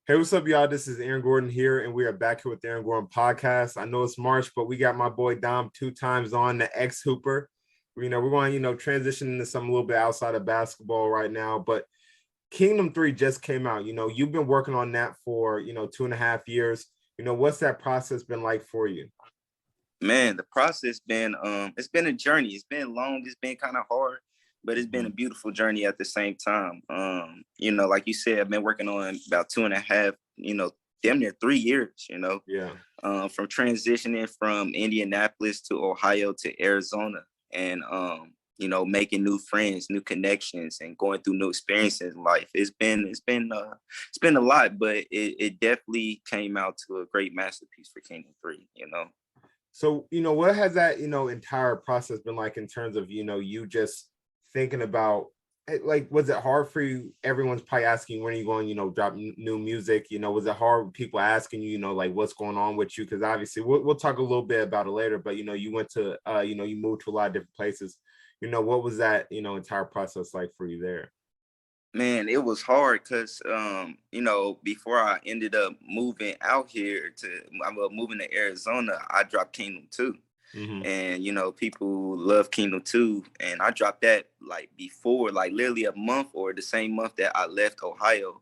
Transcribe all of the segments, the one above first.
Hey, what's up, y'all? This is Aaron Gordon here, and we are back here with the Aaron Gordon podcast. I know it's March, but we got my boy Dom 2 times on, the ex-hooper. We're going, transition into something a little bit outside of basketball right now, but Kingdom 3 just came out. You've been working on that for, 2.5 years. What's that process been like for you? Man, the process been it's been a journey. It's been long, it's been kind of hard, but it's been a beautiful journey at the same time. Like you said, I've been working on about 2.5, damn near 3 years, Yeah. from transitioning from Indianapolis to Ohio to Arizona and making new friends, new connections, and going through new experiences in life. It's been a lot, but it definitely came out to a great masterpiece for Kingdom 3. So, what has that, entire process been like in terms of, you just thinking about, like, was it hard for you? Everyone's probably asking, when are you going, drop new music? Was it hard, people asking you, like, what's going on with you? Because obviously we'll talk a little bit about it later, but, you went to, you moved to a lot of different places. What was that, entire process like for you there? Man, it was hard because, before I ended up moving out here I'm moving to Arizona, I dropped Kingdom 2. Mm-hmm. And, people love Kingdom 2. And I dropped that like before, like literally a month or the same month that I left Ohio.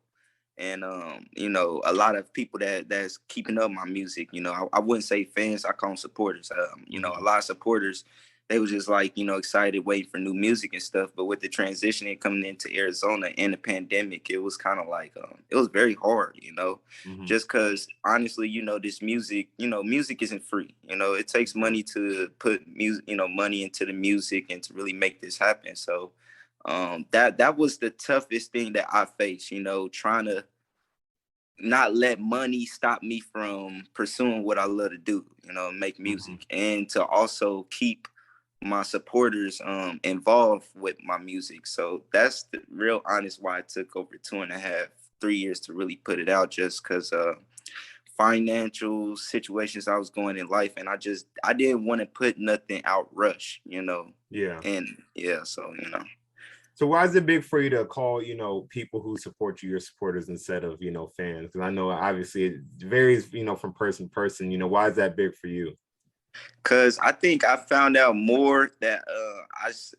And, a lot of people that's keeping up my music, I wouldn't say fans, I call them supporters. A lot of supporters, they was just like, excited, waiting for new music and stuff. But with the transition and coming into Arizona and the pandemic, it was kind of like, it was very hard, Mm-hmm. just because honestly, this music, music isn't free. It takes money to put music, money into the music and to really make this happen. So that was the toughest thing that I faced, trying to not let money stop me from pursuing what I love to do, make music, and to also keep my supporters involved with my music. So that's the real honest why it took over 2.5, 3 years to really put it out, just because financial situations I was going in life, and I didn't want to put nothing out rush, Yeah. and yeah, so So why is it big for you to call, people who support you your supporters instead of, fans? Because I know obviously it varies, from person to person. Why is that big for you? Because I think I found out more that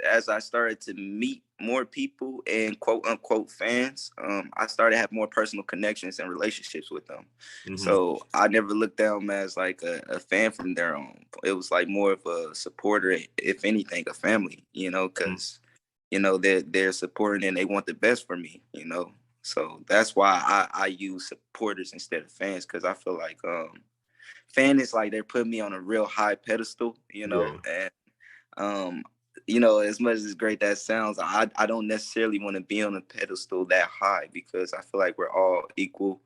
as I started to meet more people and quote unquote fans, I started to have more personal connections and relationships with them. Mm-hmm. So I never looked at them as like a fan from their own. It was like more of a supporter, if anything, a family, because they're supporting and they want the best for me, So that's why I use supporters instead of fans, because I feel like fan is like they're putting me on a real high pedestal, Yeah. and as much as great that sounds, I don't necessarily want to be on a pedestal that high, because I feel like we're all equal,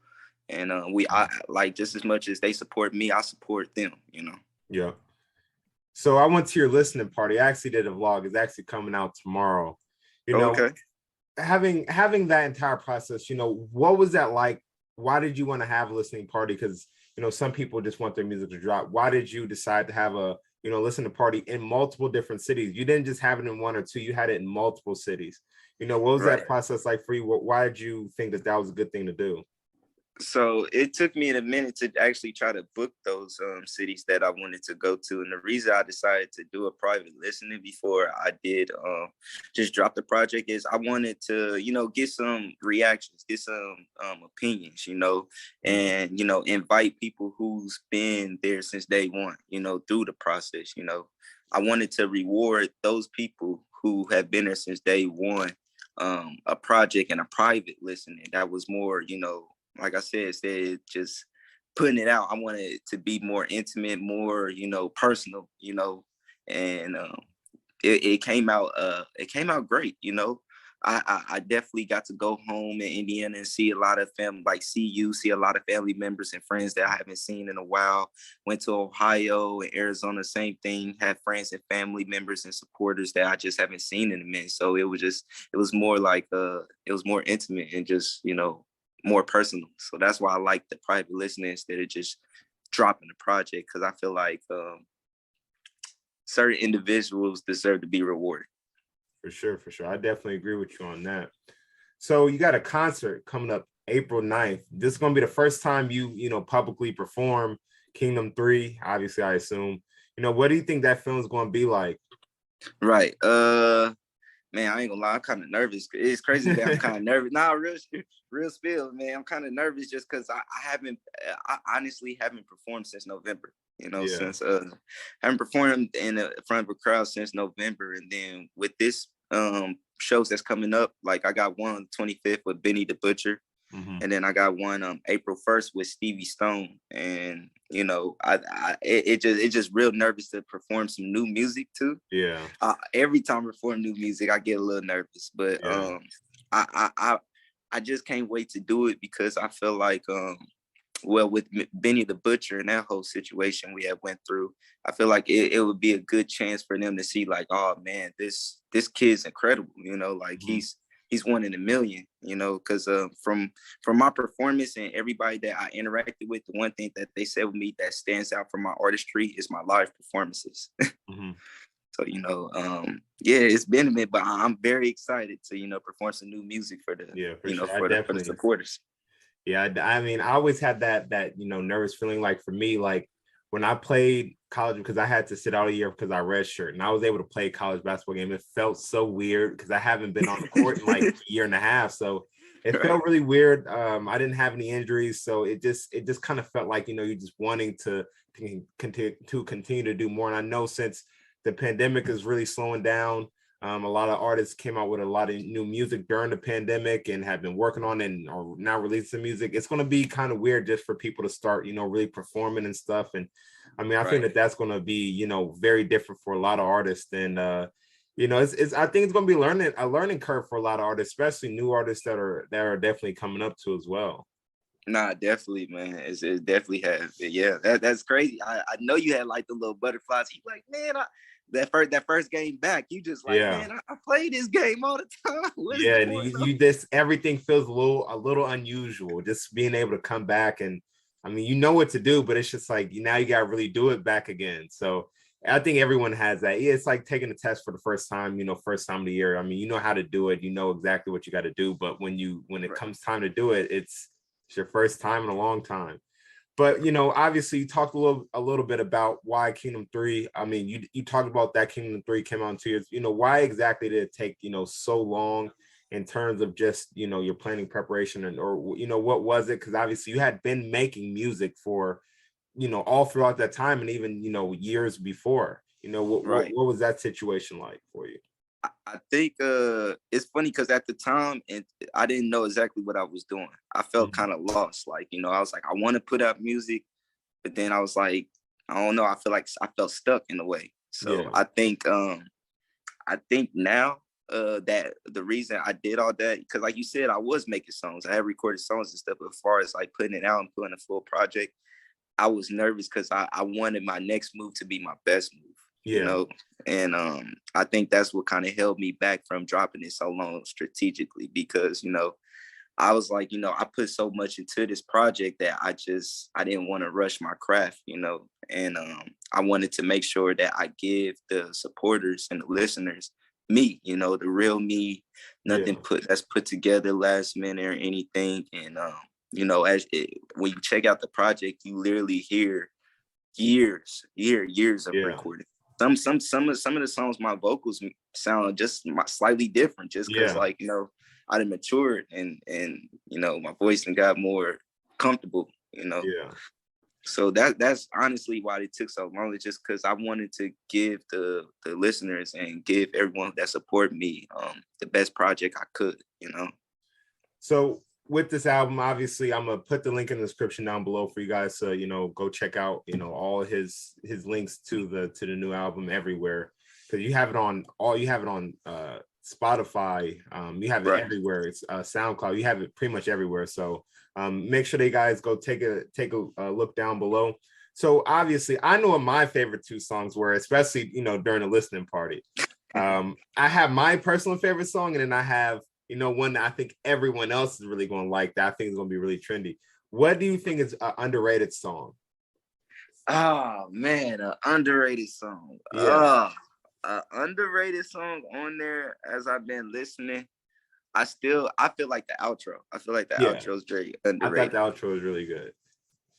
and I like, just as much as they support me, I support them. Yeah. So I went to your listening party. I actually did a vlog. It's actually coming out tomorrow. You know, Okay. having that entire process, what was that like? Why did you want to have a listening party? Because some people just want their music to drop. Why did you decide to have a listening party in multiple different cities? You didn't just have it in one or two, you had it in multiple cities. What was Right. that process like for you? Why did you think that was a good thing to do? So it took me a minute to actually try to book those cities that I wanted to go to. And the reason I decided to do a private listening before I did just drop the project is I wanted to, get some reactions, get some opinions, and, invite people who's been there since day one, through the process. I wanted to reward those people who have been there since day one, a project and a private listening that was more, like I said, just putting it out. I wanted it to be more intimate, more, personal, and it came out. It came out great. I definitely got to go home in Indiana and see a lot of family, like see a lot of family members and friends that I haven't seen in a while. Went to Ohio and Arizona, same thing. Had friends and family members and supporters that I just haven't seen in a minute. So it was more like it was more intimate and just more personal. So that's why I like the private listening instead of just dropping the project, because I feel like certain individuals deserve to be rewarded. For sure. I definitely agree with you on that. So you got a concert coming up April 9th. This is gonna be the first time you know publicly perform Kingdom 3, obviously, I assume. You know, what do you think that film is gonna be like? Right. Man, I ain't gonna lie, I'm kind of nervous. It's crazy that I'm kind of nervous. Nah, real spill, man. I'm kind of nervous just because I honestly haven't performed since November. You know, Yeah. since I haven't performed in front of a crowd since November, and then with this shows that's coming up, like I got one on the 25th with Benny the Butcher. Mm-hmm. And then I got one April 1st with Stevie Stone. And you know, it just real nervous to perform some new music too. Yeah. Every time I perform new music, I get a little nervous. But Yeah. I just can't wait to do it because I feel like well, with Benny the Butcher and that whole situation we have went through, I feel like it would be a good chance for them to see like, oh man, this kid's incredible, you know, like Mm-hmm. he's one in a million, you know, because from my performance and everybody that I interacted with, the one thing that they said with me that stands out from my artistry is my live performances. Mm-hmm. So, you know, yeah, it's been a minute, but I'm very excited to, you know, perform some new music for the, Yeah, for you know, sure. I for the definitely. supporters. Yeah, I mean, I always had that you know nervous feeling. Like for me, like when I played college, because I had to sit out a year because I redshirt, and I was able to play college basketball game. It felt so weird because I haven't been on the court in like a year and a half, so it Right. felt really weird. I didn't have any injuries, so it just kind of felt like, you know, you just wanting to continue to do more. And I know since the pandemic is really slowing down, a lot of artists came out with a lot of new music during the pandemic and have been working on it and are now releasing music. It's going to be kind of weird just for people to start, you know, really performing and stuff. And I mean, I think Right. that's going to be, you know, very different for a lot of artists. And, you know, it's I think it's going to be a learning curve for a lot of artists, especially new artists that are definitely coming up to as well. Nah, definitely, man. It definitely has. Yeah, that's crazy. I know you had like the little butterflies. He like, man, that first game back, you just like, Yeah. man, I play this game all the time. What is Yeah, and going on? you just everything feels a little unusual. Just being able to come back, and I mean, you know what to do, but it's just like now you got to really do it back again. So I think everyone has that. Yeah, it's like taking a test for the first time. You know, first time of the year. I mean, you know how to do it. You know exactly what you got to do. But when it Right. comes time to do it, it's your first time in a long time. But you know, obviously, you talked a little bit about why Kingdom 3. I mean, you talked about that Kingdom 3 came out in 2 years. You know, why exactly did it take, you know, so long in terms of just, you know, your planning preparation, and or you know, what was it? Because obviously you had been making music for, you know, all throughout that time, and even, you know, years before. You know, what what, Right. what was that situation like for you? I think it's funny because at the time and I didn't know exactly what I was doing. I felt Mhm. kind of lost. Like, you know, I was like, I want to put out music, but then I was like, I don't know. I feel like I felt stuck in a way. So Yeah, I think now that the reason I did all that, because like you said, I was making songs. I had recorded songs and stuff. But as far as like putting it out and putting a full project, I was nervous because I wanted my next move to be my best move, you yeah, know? And I think that's what kind of held me back from dropping it so long strategically because, you know, I was like, you know, I put so much into this project that I didn't want to rush my craft, you know, and I wanted to make sure that I give the supporters and the listeners me, you know, the real me, nothing yeah, that's put together last minute or anything. And you know, when you check out the project, you literally hear years of yeah, recording. Some of the songs, my vocals sound just slightly different, just because yeah, like, you know, I done matured and you know my voice and got more comfortable, you know. yeah. So that's honestly why it took so long. It's just because I wanted to give the listeners and give everyone that support me the best project I could, you know. So with this album, obviously, I'm gonna put the link in the description down below for you guys to, you know, go check out, you know, all his links to the new album everywhere, because you have it on Spotify, you have it Right. everywhere. It's SoundCloud, you have it pretty much everywhere. So make sure that you guys go take a look down below. So obviously, I know what my favorite two songs were, especially, you know, during the listening party. I have my personal favorite song, and then I have, you know, one that I think everyone else is really going to like, that I think is going to be really trendy. What do you think is an underrated song? Oh man, an underrated song. Yeah. Underrated song on there as I've been listening. I feel like the outro. I feel like the Yeah, outro is very I thought underrated. the outro was really good.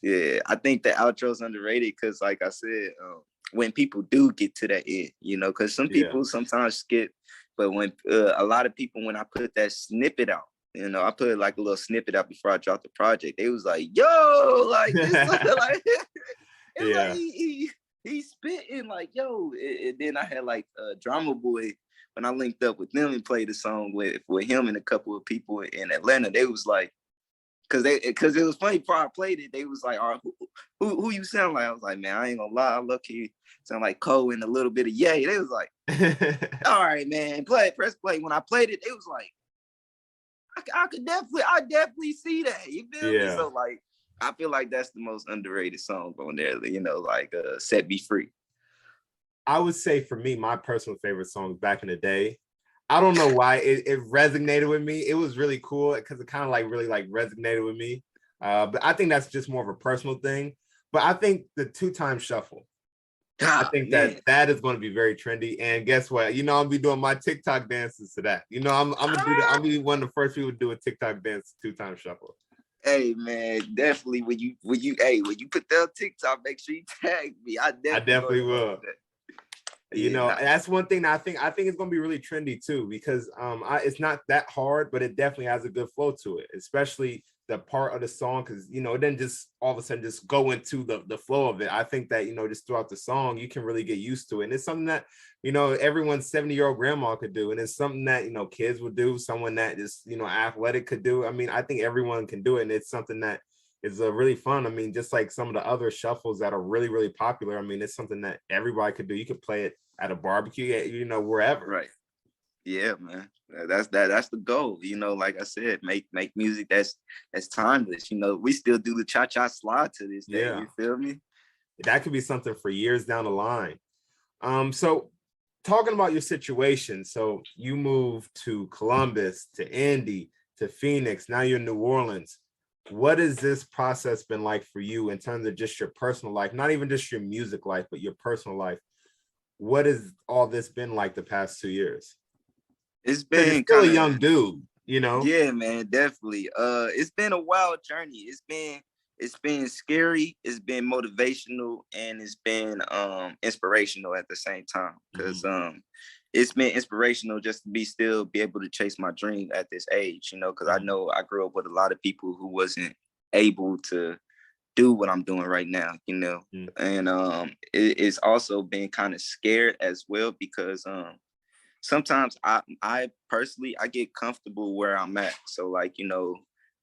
Yeah, I think the outro is underrated because, like I said, when people do get to that end, you know, because some Yeah. people sometimes skip, but when a lot of people, when I put that snippet out, you know, I put like a little snippet out before I dropped the project. They was like, "Yo, like this, like it's like Yeah. he's spitting like yo." And then I had like Drama Boy when I linked up with them and played the song with him and a couple of people in Atlanta. They was like, because it was funny before I played it, they was like, "All right, who you sound like?" I was like, "Man, I ain't gonna lie, I lucky sound like Cole and a little bit of Yay." They was like, "All right, man, press play." When I played it, they was like, I definitely see that. You feel me? Yeah. So like, I feel like that's the most underrated song on there. You know, like "Set Me Free." I would say for me, my personal favorite songs back in the day. I don't know why it resonated with me. It was really cool because it kind of like really like resonated with me. But I think that's just more of a personal thing. But I think the 2 Time Shuffle. I Ah, think man. that is going to be very trendy. And guess what? You know, I'll be doing my TikTok dances to that. You know, I'm gonna do that. I'm gonna be one of the first people to do a TikTok dance 2 Time Shuffle. Hey man, definitely when you put that on TikTok, make sure you tag me. I I definitely definitely gonna will. that. You Yeah, know, nah. and that's one thing that I think it's gonna be really trendy too, because it's not that hard, but it definitely has a good flow to it, especially the part of the song, because you know it didn't just all of a sudden just go into the flow of it. I think that, you know, just throughout the song you can really get used to it, and it's something that, you know, everyone's 70-year-old grandma could do, and it's something that, you know, kids would do, someone that is, you know, athletic could do. I mean, I think everyone can do it, and it's something that is really fun. I mean, just like some of the other shuffles that are really, really popular. I mean, it's something that everybody could do. You could play it at a barbecue, you know, wherever. Right. Yeah, man. That's the goal. You know, like I said, make music that's timeless. You know, we still do the cha-cha slide to this day. Yeah, You feel me? that could be something for years down the line. So talking about your situation, so you moved to Columbus, to Indy, to Phoenix, now you're in New Orleans. What has this process been like for you in terms of just your personal life, not even just your music life, but your personal life? What has all this been like the past 2 years? It's Because you're been still a kind of young dude, you know? yeah, man, definitely. It's been a wild journey. It's been scary, it's been motivational, and it's been inspirational at the same time. Cause Mhm. it's been inspirational just to be able to chase my dream at this age, you know, because I Mhm. know I grew up with a lot of people who wasn't able to do what I'm doing right now, you know. Mhm. And it's also been kind of scared as well because sometimes I personally I get comfortable where I'm at. So like, you know,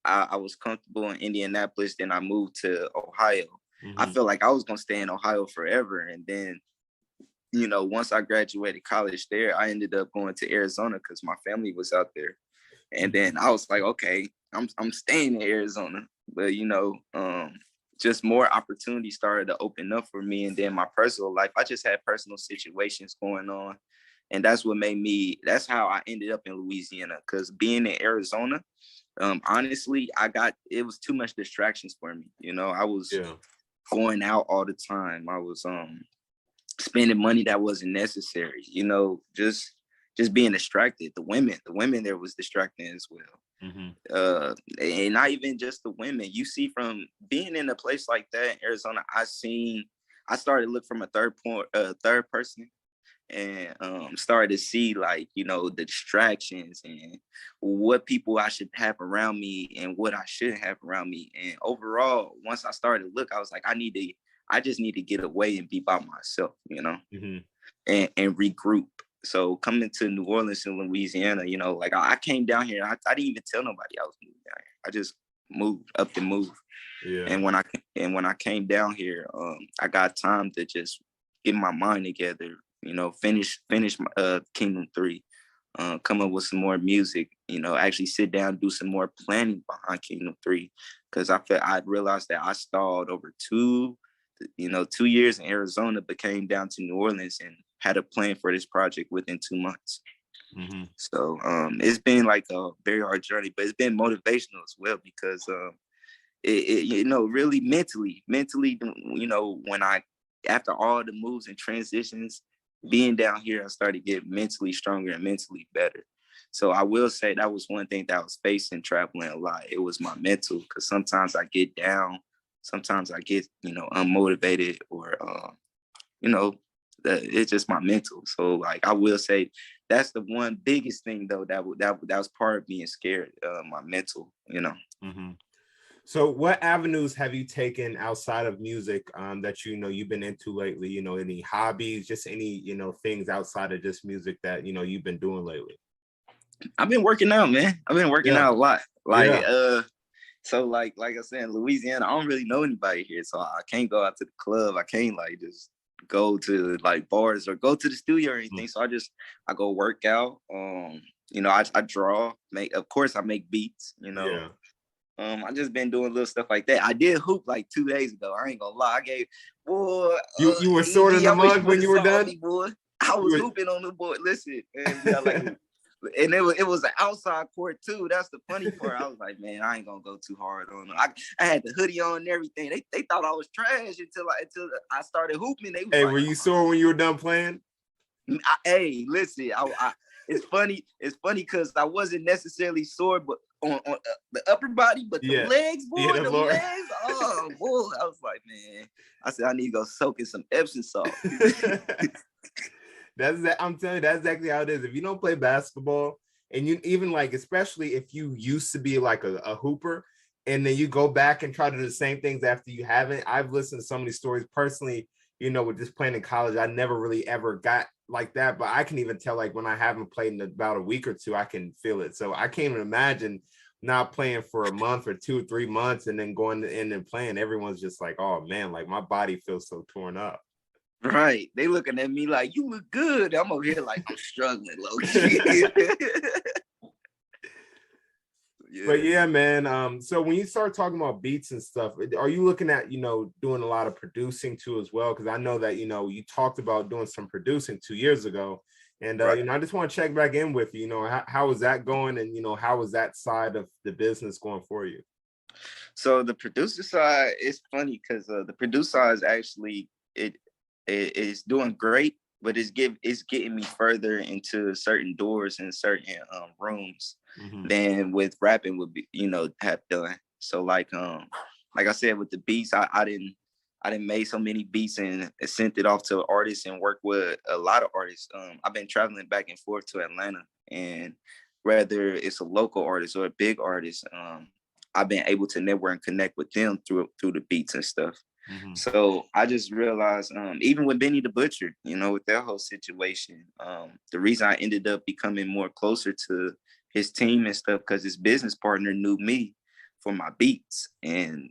I was comfortable in Indianapolis, then I moved to Ohio. I Mhm. feel like I was gonna stay in Ohio forever. And then, you know, once I graduated college there, I ended up going to Arizona because my family was out there. And Mhm. then I was like, okay, I'm staying in Arizona. But you know, just more opportunities started to open up for me. And then my personal life, I just had personal situations going on. And that's how I ended up in Louisiana. Cause being in Arizona, honestly, it was too much distractions for me. You know, I was Yeah. going out all the time. I was spending money that wasn't necessary, you know, just being distracted. The women there was distracting as well. Mhm. And not even just the women. You see, from being in a place like that in Arizona, I started to look from a third person, and started to see, like, you know, the distractions and what people I should have around me and what I shouldn't have around me. And overall, once I started to look, I was like, I just need to get away and be by myself, you know, Mhm. and regroup. So coming to New Orleans and Louisiana, you know, like I came down here, I didn't even tell nobody I was moving down here. I just moved up and moved. Yeah. And when I came down here, I got time to just get my mind together, you know, finish my, Kingdom 3, come up with some more music, you know, actually sit down, do some more planning behind Kingdom 3, because I realized that I stalled over 2 years in Arizona, but came down to New Orleans and had a plan for this project within 2 months. Mhm. So it's been like a very hard journey, but it's been motivational as well because you know, really mentally, you know, when I, after all the moves and transitions, being down here, I started getting mentally stronger and mentally better. So I will say that was one thing that I was facing traveling a lot. It was my mental, because sometimes I get down, sometimes I get, unmotivated, or you know, it's just my mental. So like I will say that's the one biggest thing though that was part of being scared, my mental. Mm-hmm. So what avenues have you taken outside of music that you've been into lately? Any hobbies, just any, things outside of just music that you've been doing lately? I've been working out, man. I've been working Yeah. out a lot. Like Yeah. so like I said, in Louisiana, I don't really know anybody here. So I can't go out to the club. I can't like just go to like bars or go to the studio or anything. So I go work out. I draw, of course I make beats. Yeah. I just been doing little stuff like that. I did hoop like 2 days ago. I ain't gonna lie. I gave boy You were sorting EG, the I wish mug you when would you have were saw done? me, boy. I was hooping on the board. Listen, and we got like and it was an outside court too. That's the funny part. I was like, man, I ain't gonna go too hard on them. I had the hoodie on and everything. They thought I was trash until I started hooping. They was Hey, like, were you sore when you were done playing? hey, listen, it's funny. It's funny because I wasn't necessarily sore, but on the upper body, but the legs, boy, the legs. Oh, boy, I was like, man. I said I need to go soak in some Epsom salt. I'm telling you, that's exactly how it is. If you don't play basketball, and you even like, especially if you used to be like a hooper, and then you go back and try to do the same things after you haven't. I've listened to so many stories personally, with just playing in college. I never really ever got like that, but I can even tell, like, when I haven't played in about a week or two, I can feel it. So I can't even imagine not playing for a month or 2 or 3 months and then going in and playing. Everyone's just like, oh man, like my body feels so torn up. Right. They looking at me like, you look good. I'm over here like, I'm struggling, low-key. Yeah. But yeah, man. So when you start talking about beats and stuff, are you looking at, doing a lot of producing too as well? Because I know that, you talked about doing some producing 2 years ago. And, right. I just want to check back in with you, how is that going? And, how is that side of the business going for you? So the producer side is funny because the producer side is actually, it is doing great, but it's getting me further into certain doors and certain rooms than with rapping would be, have done. So like I said, with the beats, I didn't make so many beats and sent it off to artists and work with a lot of artists. I've been traveling back and forth to Atlanta, and whether it's a local artist or a big artist, I've been able to network and connect with them through the beats and stuff. So I just realized, even with Benny the Butcher, with that whole situation, the reason I ended up becoming more closer to his team and stuff, because his business partner knew me for my beats. And,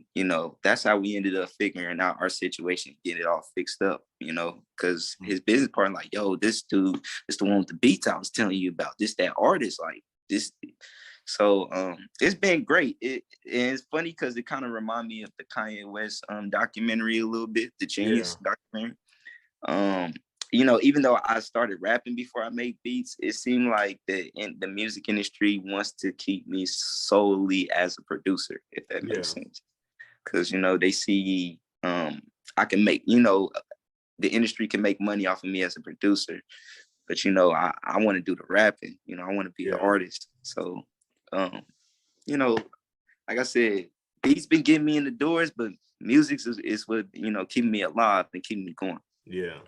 that's how we ended up figuring out our situation, get it all fixed up, because his business partner, like, yo, this dude is the one with the beats I was telling you about, that artist, like this. So it's been great. It's funny because it kind of reminded me of the Kanye West documentary a little bit, the Genius documentary. Even though I started rapping before I made beats, it seemed like the music industry wants to keep me solely as a producer, if that makes sense. Because they see I can make, the industry can make money off of me as a producer, but I want to do the rapping. I want to be the artist. So like I said, beats been getting me in the doors, but music is what, keeping me alive and keeping me going. Yeah.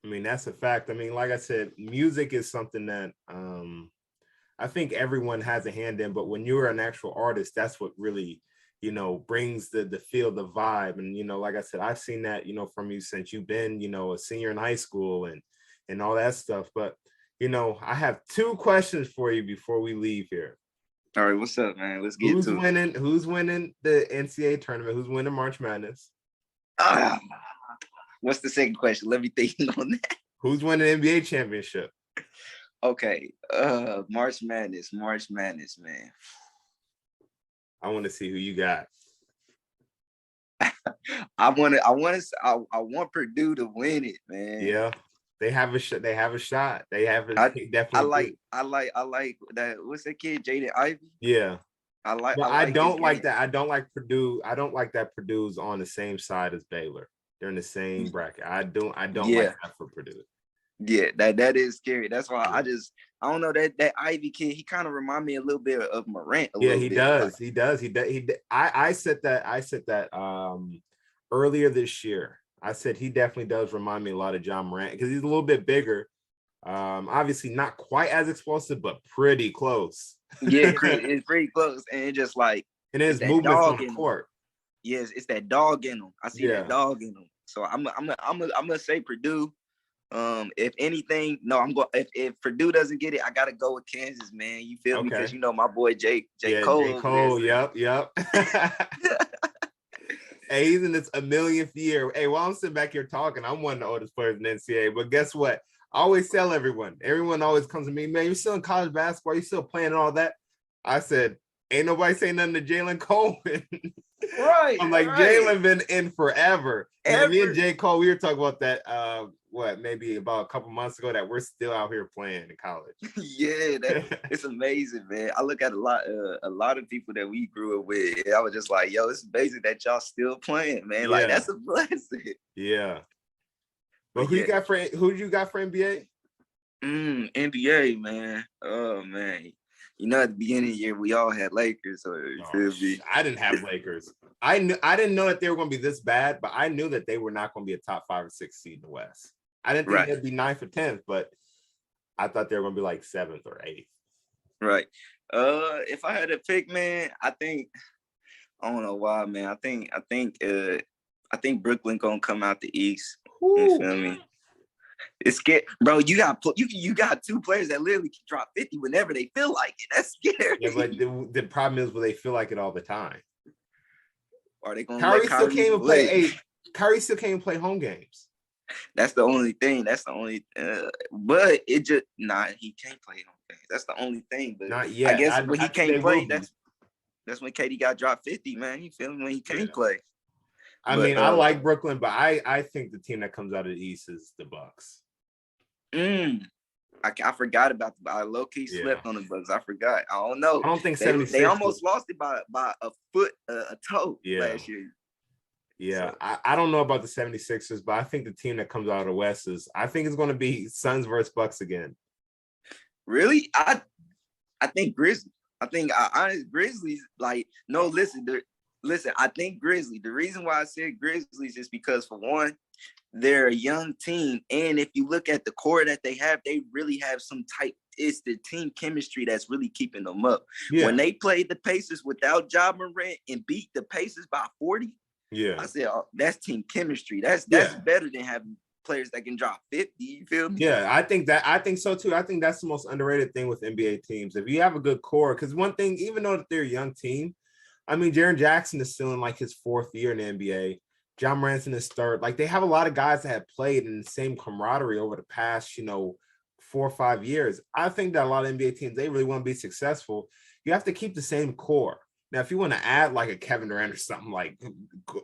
I mean, that's a fact. I mean, like I said, music is something that I think everyone has a hand in, but when you're an actual artist, that's what really, brings the feel, the vibe. And, like I said, I've seen that, from you since you've been, a senior in high school and all that stuff. But, I have 2 questions for you before we leave here. All right, what's up, man? Let's get to it. Who's winning the NCAA tournament? Who's winning March Madness? What's the second question? Let me think on that. Who's winning the NBA championship? Okay, March Madness, man. I want to see who you got. I want Purdue to win it, man. Yeah. They have a shot. They have a shot. They have definitely. I like that. What's that kid, Jaden Ivey? Yeah. I don't like that. I don't like Purdue. I don't like that Purdue's on the same side as Baylor. They're in the same bracket. I don't like that for Purdue. Yeah, that is scary. That's why Yeah. I don't know that Ivy kid. He kind of remind me a little bit of Morant a Yeah, little he bit. Like, does. He does. I said that. Earlier this year. I said he definitely does remind me a lot of John Morant because he's a little bit bigger. Obviously not quite as explosive, but pretty close. yeah, it's pretty close, and it's just like And it's his that movements on dog the in him. court. Yes, it's that dog in him. I see that Yeah. dog in him. So I'm gonna say Purdue. If anything, no, I'm going. If Purdue doesn't get it, I gotta go with Kansas, man. You feel me? Because Okay. you know my boy J Yeah, Cole J. over there. Cole. Yep. Hey, he's in this a millionth year. Hey, while I'm sitting back here talking, I'm one of the oldest players in the NCAA. But guess what? I always tell everyone. Everyone always comes to me, man, you're still in college basketball. You still playing and all that. I said, ain't nobody saying nothing to Jalen Coleman. Right. I'm like, right. Jalen been in forever. And me and J. Cole, we were talking about that, maybe about a couple months ago, that we're still out here playing in college. Yeah, it's amazing, man. I look at a lot of people that we grew up with. I was just like, yo, it's amazing that y'all still playing, man. Like, that's a blessing. Yeah. But who you got for NBA? NBA, man. Oh man. You know, at the beginning of the year, we all had Lakers. So I didn't have Lakers. I didn't know that they were going to be this bad, but I knew that they were not going to be a top 5 or 6 seed in the West. I didn't think they'd be 9th or 10th, but I thought they were going to be like 7th or 8th. Right. If I had to pick, man, I don't know why, man. I think Brooklyn gonna come out the East. You feel me? It's scary, bro. You got 2 players that literally can drop 50 whenever they feel like it. That's scary. Yeah, but the problem is, will they feel like it all the time? Are they gonna Kyrie still can't even play? Hey, Kyrie still can't even play home games. That's the only thing. But it just he can't play home games. That's the only thing. But not yet. I guess when he can't play, that's when KD got dropped 50, man. You feel me? When he can't play. I mean, I like Brooklyn, but I think the team that comes out of the East is the Bucks. I forgot about I low key slept on the Bucks. I forgot. I don't know. I don't think they almost lost it by a foot, a toe last year. Yeah, so. I don't know about the 76ers, but I think the team that comes out of the West I think it's going to be Suns versus Bucks again. Really? I think Grizzlies. I think Grizzlies, like, no, listen, I think Grizzlies. The reason why I said Grizzlies is because, for one, they're a young team. And if you look at the core that they really have some type. It's the team chemistry that's really keeping them up. Yeah. When they played the Pacers without Ja Morant and beat the Pacers by 40, I said, that's team chemistry. That's better than having players that can drop 50. You feel me? Yeah, I think so too. I think that's the most underrated thing with NBA teams. If you have a good core, because one thing, even though they're a young team, I mean, Jaren Jackson is still in like his 4th year in the NBA. John Morant's in his 3rd. Like, they have a lot of guys that have played in the same camaraderie over the past, 4 or 5 years. I think that a lot of NBA teams, they really want to be successful. You have to keep the same core. Now, if you want to add like a Kevin Durant or something, like,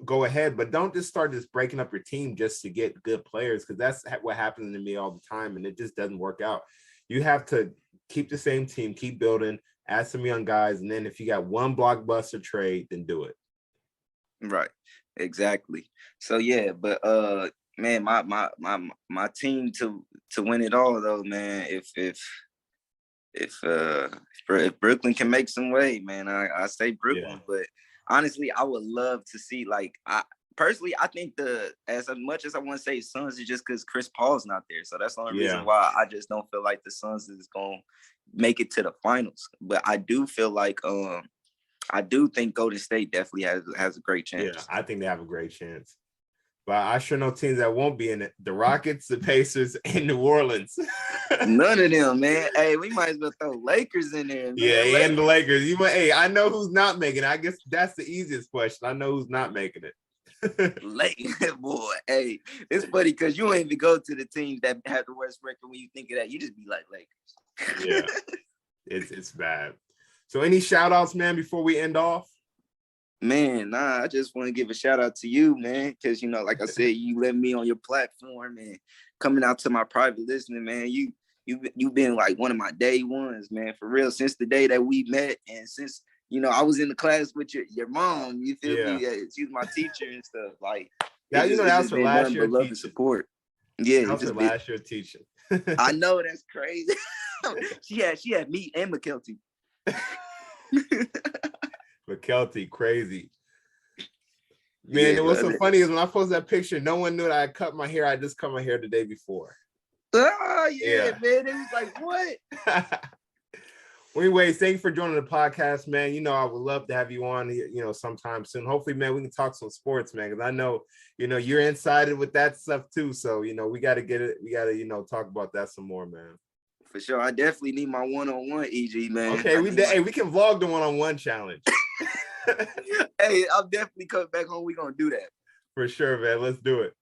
go ahead, but don't just start breaking up your team just to get good players, because that's what happens in the NBA all the time, and it just doesn't work out. You have to keep the same team, keep building, add some young guys, and then if you got one blockbuster trade, then do it. Right, exactly. So yeah, but man, my team to win it all though, man. If Brooklyn can make some way, man, I say Brooklyn. Yeah. But honestly, I would love to see, like, I think as much as I want to say Suns is just because Chris Paul's not there. So that's the only reason why I just don't feel like the Suns is going to make it to the finals. But I do feel like I do think Golden State definitely has a great chance. Yeah, I think they have a great chance. But I sure know teams that won't be in it. The Rockets, the Pacers, and New Orleans. None of them, man. Hey, we might as well throw Lakers in there, man. Yeah, and the Lakers. Hey, I know who's not making it. I guess that's the easiest question. I know who's not making it. Lakers, boy. Hey, it's funny because you don't even go to the teams that have the worst record when you think of that. You just be like Lakers. Yeah, it's bad. So any shout outs, man, before we end off? Man, I just want to give a shout out to you, man, because, like I said, you let me on your platform and coming out to my private listening, man. You've been like one of my day ones, man, for real, since the day that we met, and since, I was in the class with your mom, you feel me? She was my teacher and stuff. Like, that was for last year teaching. Support. Yeah, that was for last year teaching. I know, that's crazy. she had me and McKelty. McKelty, crazy. Man, yeah, what's so funny is when I posted that picture, no one knew that I cut my hair. I just cut my hair the day before. Oh, yeah, man. It was like, what? Well, anyways, thank you for joining the podcast, man. You know, I would love to have you on, you know, sometime soon. Hopefully, man, we can talk some sports, man, because I know, you know, you're inside with that stuff too. So, you know, we got to get it. We got to, you know, talk about that some more, man. For sure. I definitely need my one-on-one, EG, man. Okay, we can vlog the one-on-one challenge. Hey, I'll definitely come back home. We're going to do that. For sure, man. Let's do it.